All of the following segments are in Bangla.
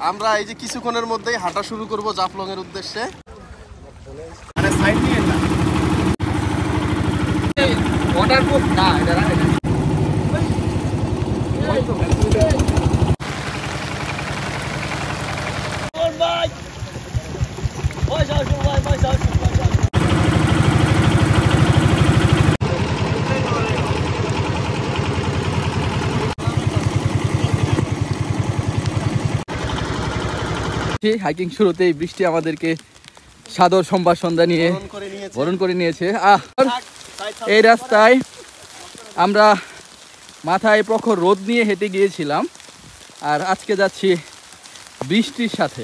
আমরা এই যে কিছুক্ষণের মধ্যেই হাঁটা শুরু করব জাফলং এর উদ্দেশ্যে। মানে সাইড নিয়ে না ওয়াটারপ্রুফ না এটা ওই তো ওর ভাই ওই যাও ভাই যাও হাইকিং শুরুতেই বৃষ্টি আমাদেরকে সাদর সম্ভাষণ জানিয়ে বরণ করে নিয়েছে। এই রাস্তায় আমরা মাথায় প্রখর রোদ নিয়ে হেঁটে গিয়েছিলাম, আর আজকে যাচ্ছি বৃষ্টির সাথে।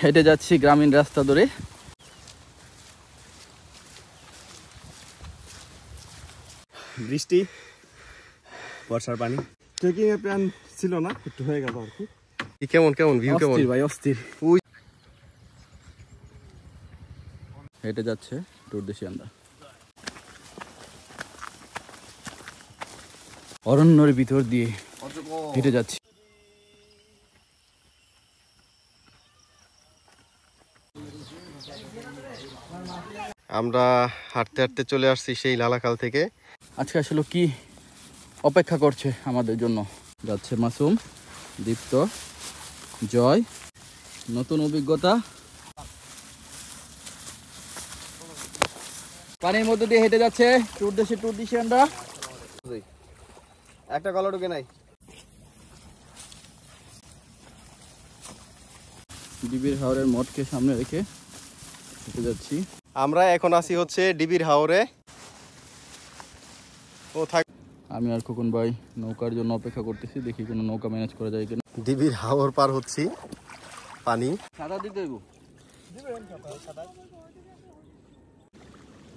হেঁটে যাচ্ছি গ্রামীণ রাস্তা ধরে। বৃষ্টি, বর্ষার পানি, ট্রেকিং এর প্ল্যান ছিল না, একটু হয়ে গেল আর কি। কেমন ভিউ কেমন ভাই? অস্থির। হেঁটে যাচ্ছে ট্যুর দেশি আমরা অরণ্যের ভিতর দিয়ে হেঁটে যাচ্ছি। আমরা হাঁটতে হাঁটতে চলে আসছি সেই লালাখাল থেকে। আজকে আসলে কি অপেক্ষা করছে আমাদের জন্য? যাচ্ছে মাসুম, দীপ্ত, জয়। নতুন অভিজ্ঞতা। পানির মধ্যে দিয়ে হেঁটে যাচ্ছে ট্যুর দেশি আমরা। একটা গলা ঢুকে নাই। ডিবির হাওরের মঠকে সামনে রেখে হেঁটে যাচ্ছি। আমরা এখন আছি হচ্ছে ডিবির হাওরে। আমি আর খোকন ভাই নৌকার জন্য অপেক্ষা করতেছি, দেখি কোনো নৌকা ম্যানেজ করা যায় কিনা। ডিবির হাওর পার হচ্ছি, পানি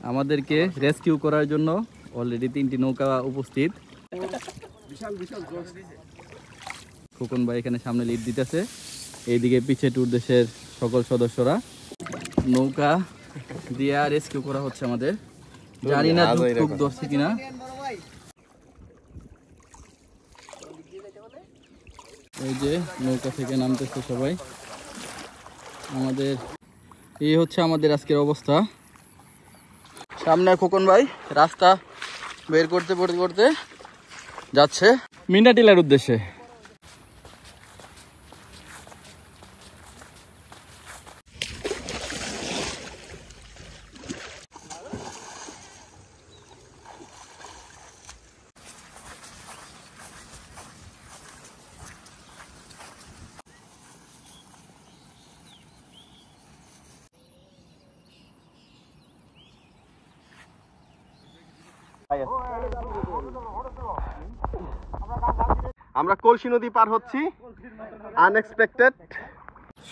আমাদেরকে রেস্কিউ করার জন্য অলরেডি 3টি নৌকা উপস্থিত। খোকন ভাই এখানে সামনে লিড দিতেছে, এইদিকে পিছে ট্যুর দেশের সকল সদস্যরা। নৌকা দিয়ে রেস্কিউ করা হচ্ছে আমাদের। জানি না ঢুক ধরছে কিনা। এই যে নৌকা থেকে নামতেছে সবাই। এই হচ্ছে আমাদের আজকের অবস্থা। সামনে খোকন ভাই রাস্তা বের করতে যাচ্ছে মিনাটিলার উদ্দেশ্যে। আমরা কলসি নদী পার হচ্ছি আনএক্সপেক্টেড।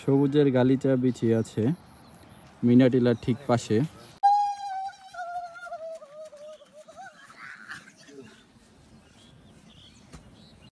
সবুজের গালিচা বিছিয়ে আছে মিনাটিলার ঠিক পাশে।